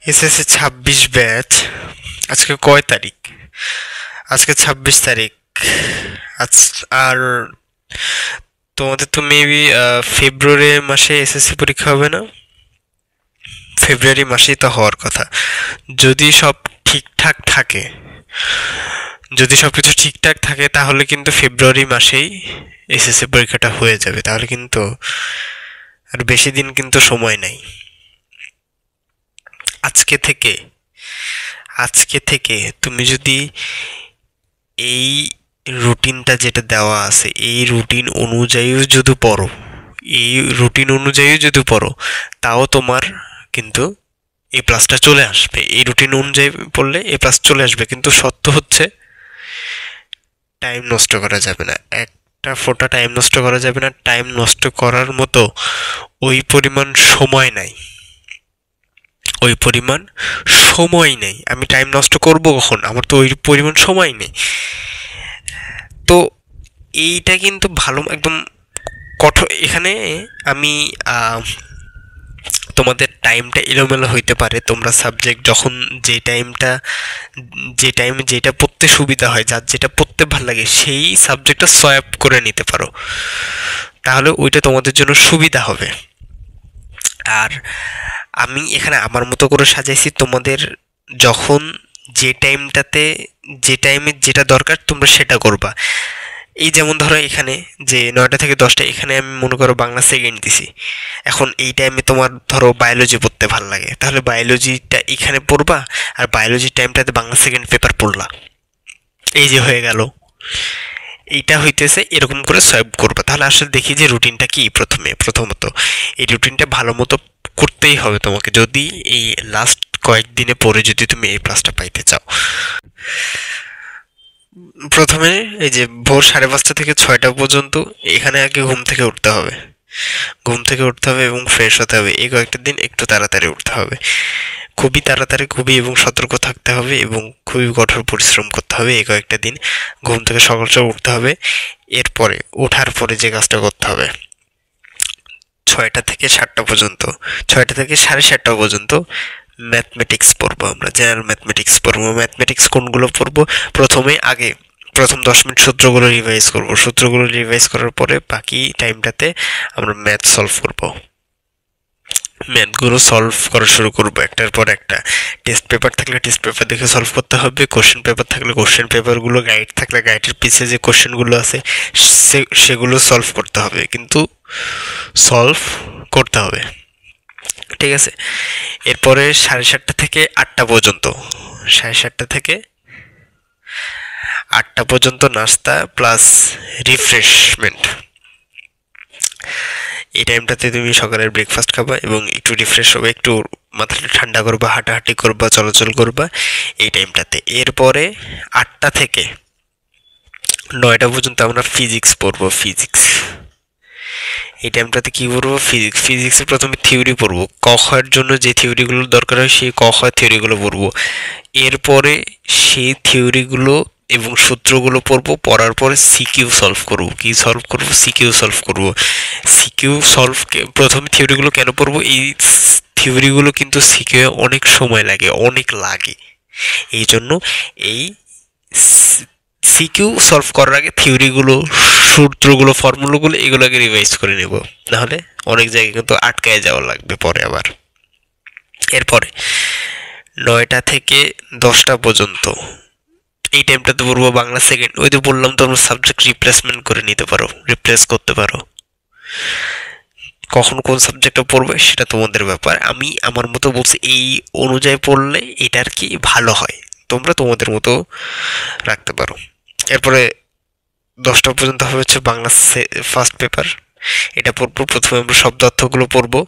SSC 26 batch. আজকে কয় তারিখ? আজকে 26 তারিখ। আজ আর তোমাদের তো মেবি ফেব্রুয়ারি মাসে এসএসসি পরীক্ষা হবে না? ফেব্রুয়ারি মাসেই তো হওয়ার কথা। যদি সব ঠিকঠাক থাকে, যদি সবকিছু ঠিকঠাক থাকে তাহলে কিন্তু ফেব্রুয়ারি মাসেই এসএসসি পরীক্ষাটা হয়ে যাবে। তাহলে কিন্তু আর বেশি দিন কিন্তু সময় নাই। আজকে থেকে আজকে থেকে তুমি যদি এই রুটিনটা যেটা দেওয়া আছে এই রুটিন অনুযায়ীও যদি পড়ো, এই রুটিন অনুযায়ী যদি পড়ো, তাও তোমার কিন্তু এ প্লাসটা চলে আসবে। এই রুটিন অনুযায়ী পড়লে এ প্লাস চলে আসবে, কিন্তু সত্য হচ্ছে টাইম নষ্ট করা যাবে না। একটা ফোঁটা টাইম নষ্ট করা যাবে না। টাইম নষ্ট করার মতো ওই পরিমাণ সময় নাই, ওই পরিমাণ সময় নেই। আমি টাইম নষ্ট করব কখন? আমার তো ওই পরিমাণ সময় নেই। তো এইটা কিন্তু ভালো একদম কঠোর। এখানে আমি তোমাদের টাইমটা এলোমেলো হইতে পারে। তোমরা সাবজেক্ট যখন যে টাইমে যেটা পড়তে সুবিধা হয়, যার যেটা পড়তে ভালো লাগে সেই সাবজেক্টটা সোয়াপ করে নিতে পারো, তাহলে ওইটা তোমাদের জন্য সুবিধা হবে। আর আমি এখানে আমার মতো করে সাজাইছি। তোমাদের যখন যে টাইমটাতে যে টাইমে যেটা দরকার তোমরা সেটা করবা। এই যেমন ধরো এখানে যে 9টা থেকে 10টা, এখানে আমি মনে করো বাংলা সেকেন্ড দিছি। এখন এই টাইমে তোমার ধরো বায়োলজি পড়তে ভালো লাগে, তাহলে বায়োলজিটা এখানে পড়বা, আর বায়োলজির টাইমটাতে বাংলা সেকেন্ড পেপার পড়লা। এই যে হয়ে গেল। এইটা হইতেছে এরকম করে সোয়াইপ করবা। তাহলে আসলে দেখি যে রুটিনটা কি। প্রথমত এই রুটিনটা ভালো মতো করতেই হবে তোমাকে, যদি এই লাস্ট কয়েকদিনে পরে যদি তুমি এই প্লাসটা পাইতে চাও। প্রথমে এই যে ভোর 5:30 থেকে 6টা পর্যন্ত এখানে আগে ঘুম থেকে উঠতে হবে। ঘুম থেকে উঠতে হবে এবং ফ্রেশ হতে হবে। এই কয়েকটা দিন একটু তাড়াতাড়ি উঠতে হবে, খুবই তাড়াতাড়ি, খুবই এবং সতর্ক থাকতে হবে এবং খুবই কঠোর পরিশ্রম করতে হবে। এই কয়েকটা দিন ঘুম থেকে সকাল সকাল উঠতে হবে। এরপরে ওঠার পরে যে কাজটা করতে হবে, 6টা থেকে 7টা পর্যন্ত, 6টা থেকে 7:30 পর্যন্ত ম্যাথমেটিক্স পড়বো। আমরা জেনারেল ম্যাথমেটিক্স পড়বো। ম্যাথমেটিক্স কোনগুলো পড়বো? প্রথম 10 মিনিট সূত্রগুলো রিভাইজ করব। সূত্রগুলো রিভাইজ করার পরে বাকি টাইমটাতে আমরা ম্যাথ সলভ করব। ম্যাথগুলো সলভ করা শুরু করবো একটার পর একটা। টেস্ট পেপার থাকলে টেস্ট পেপার দেখে সলভ করতে হবে। কোশ্চেন পেপার থাকলে কোশ্চেন পেপারগুলো, গাইড থাকলে গাইডের পিছিয়ে যে কোশ্চেনগুলো আছে সেগুলো সলভ করতে হবে, কিন্তু সলভ করতে হবে, ঠিক আছে? এরপরে 7:30 থেকে 8টা পর্যন্ত, 7:30 থেকে 8টা পর্যন্ত নাস্তা প্লাস রিফ্রেশমেন্ট। এই টাইমটাতে তুমি সকালের ব্রেকফাস্ট খাবা এবং একটু রিফ্রেশ হবে, একটু মাথাটা ঠান্ডা করবা, হাঁটাহাঁটি করবা, চলাচল করবা এই টাইমটাতে। এরপরে 8টা থেকে 9টা পর্যন্ত আমরা ফিজিক্স পড়বো। ফিজিক্স এই টাইমটাতে কি পড়বো? ফিজিক্সের প্রথমে থিওরি পড়বো। ক খয়ের জন্য যে থিওরিগুলো দরকার হয় সেই ক খ থিওরিগুলো পড়বো। এরপরে সেই থিওরিগুলো এবং সূত্রগুলো পড়বো। পড়ার পরে সিকিউ সলভ করব। কি সলভ করব? সিকিউ সলভ করব। সিকিউ সলভ প্রথমে থিওরিগুলো কেন পড়বো? এই থিওরিগুলো কিন্তু সিকিউ অনেক সময় লাগে, অনেক লাগে। এই জন্য এই সিকিউ সলভ করার আগে থিওরিগুলো, সূত্রগুলো, ফর্মুলাগুলো এগুলোকে রিভাইজ করে নেব, নাহলে অনেক জায়গায় কিন্তু আটকায় যাওয়া লাগবে পরে আবার। এরপরে 9টা থেকে 10টা পর্যন্ত এই টাইমটাতে পড়বো বাংলা সেকেন্ড। ওই যে বললাম তোমরা সাবজেক্ট রিপ্লেসমেন্ট করে নিতে পারো, রিপ্লেস করতে পারো। কখন কোন সাবজেক্টটা পড়বে সেটা তোমাদের ব্যাপার। আমি আমার মতো বলছি, এই অনুযায়ী পড়লে এটা আর কি ভালো হয়। তোমরা তোমাদের মতো রাখতে পারো। এরপরে 10টা পর্যন্ত হবে হচ্ছে বাংলা ফার্স্ট পেপার। এটা পড়বো। প্রথমে আমরা শব্দ অর্থগুলো পড়বো।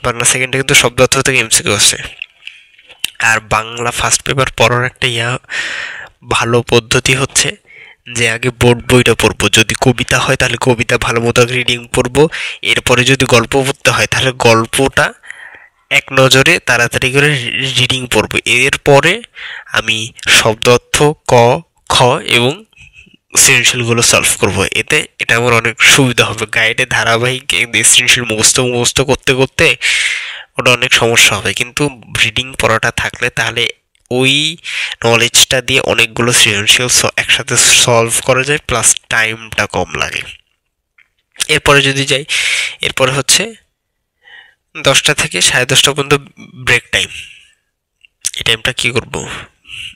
বাংলা সেকেন্ডে কিন্তু শব্দ অর্থ থেকে এমসিকিউ আছে। আর বাংলা ফার্স্ট পেপার পড়ার একটা ভালো পদ্ধতি হচ্ছে যে আগে বোর্ড বইটা পড়বো। যদি কবিতা হয় তাহলে কবিতা ভালো মতো রিডিং পড়বো। এরপরে যদি গল্প পড়তে হয় তাহলে গল্পটা এক নজরে তাড়াতাড়ি করে রিডিং পড়বো। এরপরে আমি শব্দ অর্থ, ক খ এবং সৃজনশীলগুলো সলভ করব। এতে এটা আমার অনেক সুবিধা হবে। গাইডে ধারাবাহিক সৃজনশীল মুখস্থ করতে করতে ওটা অনেক সমস্যা হবে, কিন্তু রিডিং পড়াটা থাকলে তাহলে ওই নলেজটা দিয়ে অনেকগুলো সৃজনশীল একসাথে সলভ করা যায়, প্লাস টাইমটা কম লাগে। এরপরে যদি যাই, এরপরে হচ্ছে 10টা থেকে 10:30 পর্যন্ত ব্রেক টাইম। এই টাইমটা কী করব,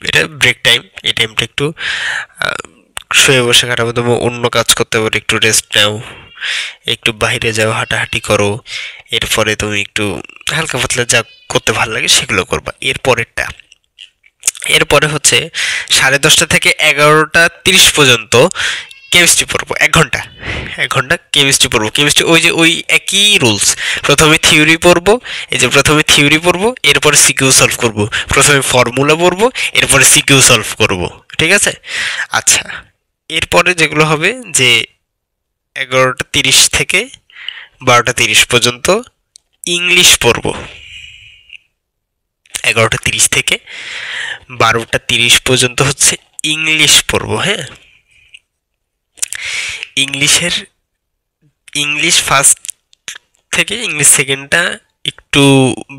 এটা ব্রেক টাইম। এই টাইমটা একটু শুয়ে বসে কাটাবো, তুমি অন্য কাজ করতে পারো, একটু রেস্ট নাও, একটু বাইরে যাও, হাঁটাহাঁটি করো, এরপরে তুমি একটু হালকা পাতলা যা করতে ভালো লাগে সেগুলো করবা। এরপরে হচ্ছে 10:30 থেকে 11:30 পর্যন্ত কেমিস্ট্রি পড়বো। 1 ঘন্টা কেমিস্ট্রি পড়বো। কেমিস্ট্রি ওই একই রুলস, প্রথমে থিওরি পড়বো, এরপরে সিকিউ সলভ করবো। প্রথমে ফর্মুলা পড়বো, এরপরে সিকিউ সলভ করবো, ঠিক আছে? আচ্ছা, এরপরে যেগুলো হবে যে 11:30 থেকে 12:30 পর্যন্ত ইংলিশ পড়বো। 11:30 থেকে 12:30 পর্যন্ত হচ্ছে ইংলিশ পড়বো। হ্যাঁ, ইংলিশ ফার্স্ট থেকে ইংলিশ সেকেন্ডটা একটু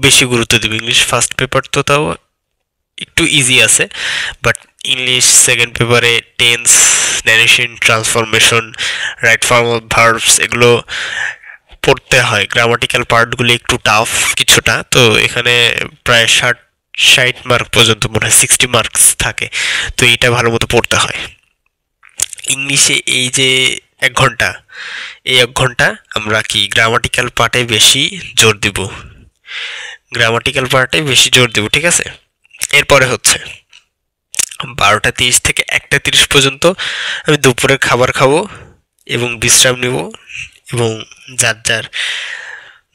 বেশি গুরুত্ব দেবে। ইংলিশ ফার্স্ট পেপার তো তাও একটু ইজি আছে, বাট ইংলিশ সেকেন্ড পেপারে tense, narration, transformation, right form of verbs এগুলো পড়তে হয়। গ্রামাটিক্যাল পার্টগুলো একটু টাফ কিছুটা, তো এখানে প্রায় 60 মার্ক পর্যন্ত মনে হয় 60 মার্কস থাকে, তো এইটা ভালো মতো পড়তে হয়। ইংলিশে এই যে 1 ঘন্টা, এই 1 ঘন্টা আমরা কি গ্রামাটিক্যাল পার্টে বেশি জোর দিব, ঠিক আছে? এরপরে হচ্ছে 12:30 থেকে 1:30 পর্যন্ত আমি দুপুরের খাবার খাবো এবং বিশ্রাম নেব, এবং যার যার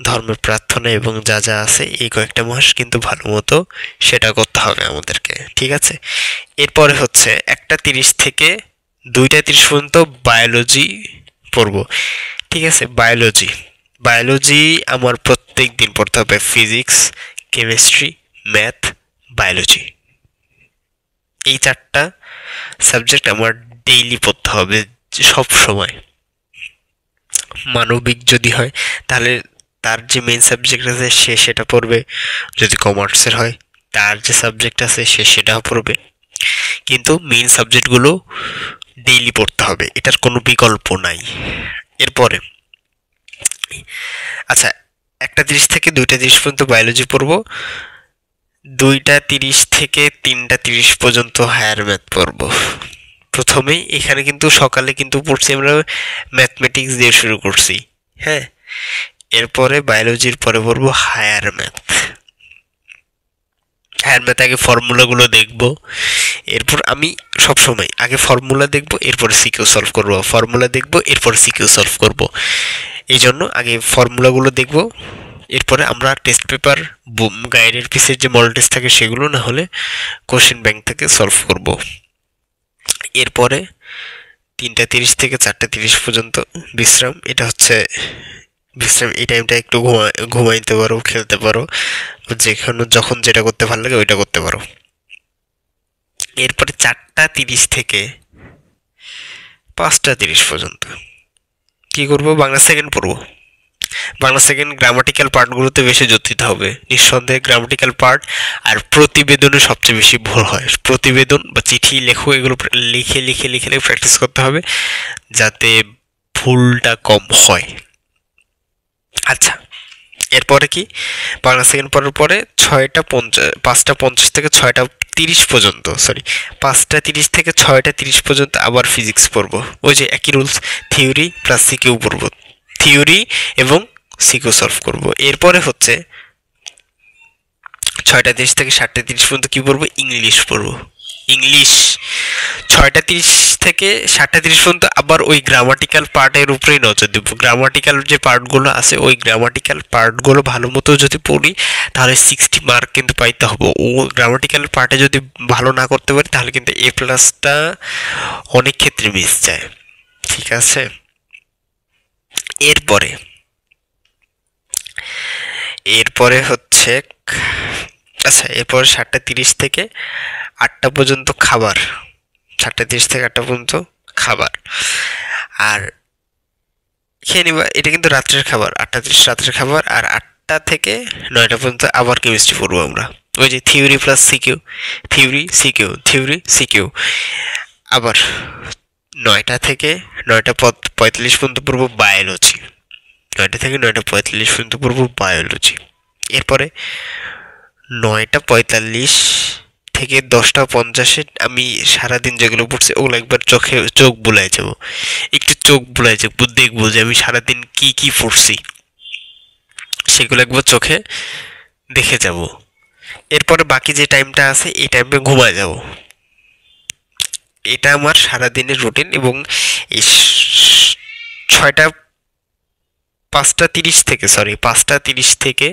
ধর্মের প্রার্থনা এবং যা যা আছে এই কয়েকটা মাস কিন্তু ভালো মতো সেটা করতে হবে আমাদেরকে, ঠিক আছে? এরপরে হচ্ছে 1:30 থেকে 2:30 পর্যন্ত বায়োলজি পড়বো, ঠিক আছে? বায়োলজি আমার প্রত্যেক দিন পড়তে হবে। ফিজিক্স, কেমিস্ট্রি, ম্যাথ, বায়োলজি, এই 4টা সাবজেক্ট আমার ডেইলি পড়তে হবে সব সময়। মানবিক যদি হয় তাহলে তার যে মেইন সাবজেক্ট আছে সে সেটা পড়বে, যদি কমার্সের হয় তার যে সাবজেক্ট আছে সে সেটাও পড়বে, কিন্তু মেইন সাবজেক্টগুলো ডেইলি পড়তে হবে, এটার কোনো বিকল্প নাই। এরপরে আচ্ছা, 1:30 থেকে 2:30 পর্যন্ত বায়োলজি পড়বো, 2:30 থেকে 3:30 পর্যন্ত হায়ার ম্যাথ পড়বো। প্রথমেই এখানে কিন্তু সকালে কিন্তু পড়ছি আমরা ম্যাথমেটিক্স দিয়ে শুরু করছি, হ্যাঁ। এরপরে বায়োলজির পরে পড়বো হায়ার ম্যাথ। আগে ফর্মুলাগুলো দেখবো, এরপর আমি সবসময় আগে ফর্মুলা দেখবো, এরপরে সিকিউ সলভ করবো, এই জন্য আগে ফর্মুলাগুলো দেখবো, এরপরে আমরা টেস্ট পেপার গাইডের পিসের যে মডেল টেস্ট থাকে সেগুলো, না হলে কোশ্চেন ব্যাংক থেকে সলভ করব। এরপরে 3:30 থেকে 4:30 পর্যন্ত বিশ্রাম। এটা হচ্ছে বিশ্রাম, এই টাইমটা একটু ঘুমাইতে পারো, খেলতে পারো, যেখানে যখন যেটা করতে ভালো লাগে ওইটা করতে পারো। এরপরে 4:30 থেকে 5:30 পর্যন্ত কি করব, বাংলা সেকেন্ড পড়বো। বাংলা সেকেন্ড গ্রামাটিক্যাল পার্টগুলোতে বেশি জোর দিতে হবে, নিঃসন্দেহে গ্রামাটিক্যাল পার্ট। আর প্রতিবেদনে সবচেয়ে বেশি ভুল হয়, প্রতিবেদন বা চিঠি লেখো, এগুলো লিখে লিখে লিখে লিখে প্র্যাকটিস করতে হবে যাতে ভুলটা কম হয়। আচ্ছা, এরপরে কি, বাংলা সেকেন্ড পড়ার পরে 5:50 থেকে 6:30 পর্যন্ত, 5:30 থেকে 6:30 পর্যন্ত আবার ফিজিক্স পড়বো। ওই যে একই রুলস, থিওরি প্লাস সিকিউ পড়বো, থিওরি এবং সিকিউ সলভ করব। এরপরে হচ্ছে 6:30 থেকে 7:30 পর্যন্ত কি পড়বো, ইংলিশ পড়বো। ইংলিশ 6:30 থেকে 7:30 পর্যন্ত আবার ওই গ্রামাটিক্যাল পার্টের উপরেই নজর দেবো। গ্রামাটিক্যাল যে পার্টগুলো আছে ওই গ্রামাটিক্যাল পার্টগুলো ভালো মতো যদি পড়ি তাহলে 60 মার্ক কিন্তু পাইতে হবে। ও গ্রামাটিক্যাল পার্টে যদি ভালো না করতে পারি তাহলে কিন্তু A প্লাসটা অনেক ক্ষেত্রে মিস যায়, ঠিক আছে? এরপরে হচ্ছে আচ্ছা, এরপরে 7:30 থেকে 8টা পর্যন্ত খাবার, 7:30 থেকে 8টা পর্যন্ত খাবার। আর খেয়ে নিবা, এটা কিন্তু রাত্রের খাবার, 8:30 রাত্রের খাবার। আর 8টা থেকে 9টা পর্যন্ত আবার কেমিস্ট্রি পড়বো আমরা, ওই যে theory plus CQ, theory CQ, theory CQ. আবার 9টা থেকে 9:45 পর্যন্ত পড়বো বায়োলজি, 9টা থেকে 9:45 পর্যন্ত পড়বো বায়োলজি। এরপরে 9:45 থেকে 10:50 আমি সারাদিন যেগুলো পড়ছি ওগুলো একবার চোখ বুলাই যাব, একটু চোখ বুলাই যাব, দেখবো যে আমি সারাদিন কি কি পড়ছি সেগুলো একবার চোখে দেখে যাব। এরপরে বাকি যে টাইমটা আছে এই টাইমে ঘুমায় যাব। এটা আমার সারাদিনের রুটিন। এবং এই 5:30 থেকে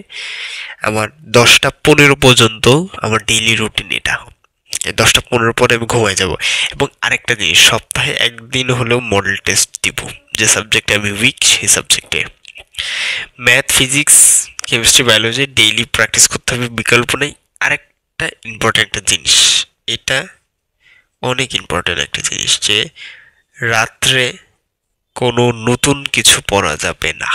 আমার 10:15 পর্যন্ত আমার ডেইলি রুটিন এটা। 10:15 পরে আমি ঘুমায় যাব। এবং আরেকটা জিনিস, সপ্তাহে একদিন হলেও মডেল টেস্ট দিব, যে সাবজেক্টে আমি উইক সেই সাবজেক্টে। Math, physics, chemistry, biology daily practice করতে হবে, বিকল্প নেই। আরেকটা ইম্পর্টেন্ট একটা জিনিস, এটা অনেক ইম্পর্টেন্ট একটা জিনিস, যে রাত্রে কোনো নতুন কিছু পড়া যাবে না।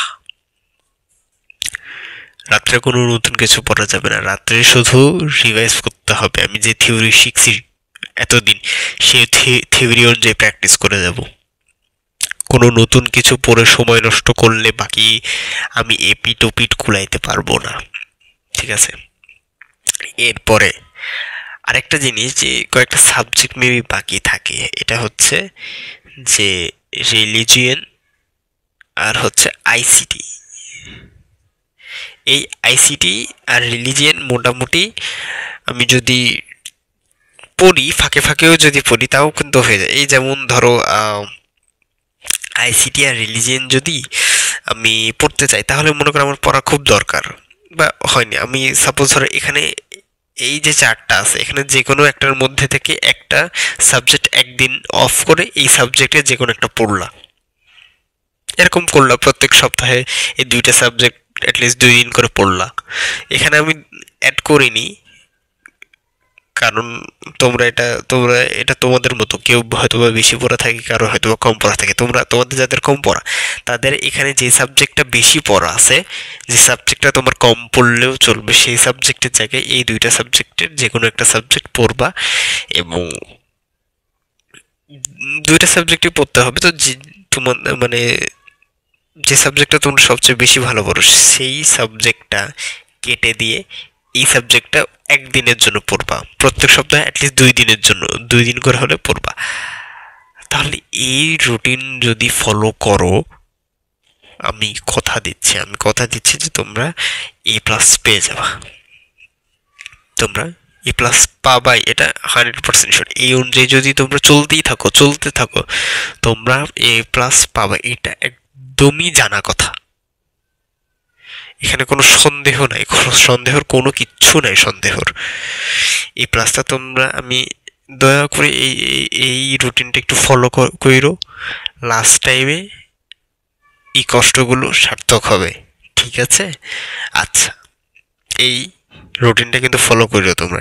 রাত্রে কোনো নতুন কিছু পড়া যাবে না, রাত্রে শুধু রিভাইজ করতে হবে। আমি যে থিওরি শিখছি এতদিন সেই থিওরি অনুযায়ী প্র্যাকটিস করে যাব। কোনো নতুন কিছু পড়ে সময় নষ্ট করলে বাকি আমি এপিট ওপিট কুলাইতে পারবো না, ঠিক আছে? এরপরে আরেকটা জিনিস, যে কয়েকটা সাবজেক্ট মেবি বাকি থাকে, এটা হচ্ছে যে রিলিজিয়ন আর হচ্ছে আইসিটি। এই আইসিটি আর রিলিজিয়ন মোটামুটি আমি যদি পড়ি, ফাঁকে ফাঁকেও যদি পড়ি তাও কিন্তু হয়ে যায়। এই যেমন ধরো আইসিটি আর রিলিজিয়ন যদি আমি পড়তে চাই তাহলে মনে করো আমার পড়া খুব দরকার, বা হয়নি, আমি সাপোজ ধরো এখানে এই যে চারটা আছে এখানে যে কোনো একটার মধ্যে থেকে একটা সাবজেক্ট একদিন অফ করে এই সাবজেক্টে যে কোনো একটা পড়লা, এরকম করলা প্রত্যেক সপ্তাহে এই দুইটা সাবজেক্ট অ্যাটলিস্ট 2 দিন করে পড়লা। এখানে আমি অ্যাড করিনি, কারণ তোমরা এটা তোমাদের মতো, কেউ হয়তো বা বেশি পড়া থাকে, কারো হয়তো বা কম পড়া থাকে। তোমাদের যাদের কম পড়া তাদের এখানে যে সাবজেক্টটা বেশি পড়া আছে, যে সাবজেক্টটা তোমার কম পড়লেও চলবে, সেই সাবজেক্টের জায়গায় এই দুইটা সাবজেক্টের যে কোনো একটা সাবজেক্ট পড়বা। এবং দুইটা সাবজেক্টই পড়তে হবে। তো তোমার মানে যে সাবজেক্টটা তোমরা সবচেয়ে বেশি ভালো পড়ো সেই সাবজেক্টটা কেটে দিয়ে এই সাবজেক্টটা একদিনের জন্য পড়বা, প্রত্যেক সপ্তাহে অ্যাটলিস্ট 2 দিনের জন্য 2 দিন করে হলে পড়বা। তাহলে এই রুটিন যদি ফলো করো, আমি কথা দিচ্ছি যে তোমরা A+ পেয়ে যাবা, তোমরা A+ পাবাই, এটা 100% শিওর। এই অনুযায়ী যদি তোমরা চলতে থাকো তোমরা A+ পাবা, এটা একদমই জানা কথা। এখানে কোনো সন্দেহ নাই, সন্দেহর কোনো কিচ্ছু নাই। A+টা তোমরা, আমি দয়া করে এই রুটিনটা একটু ফলো কইরো, লাস্ট টাইমে এই কষ্টগুলো সার্থক হবে, ঠিক আছে? আচ্ছা, এই রুটিনটা কিন্তু ফলো করিও তোমরা।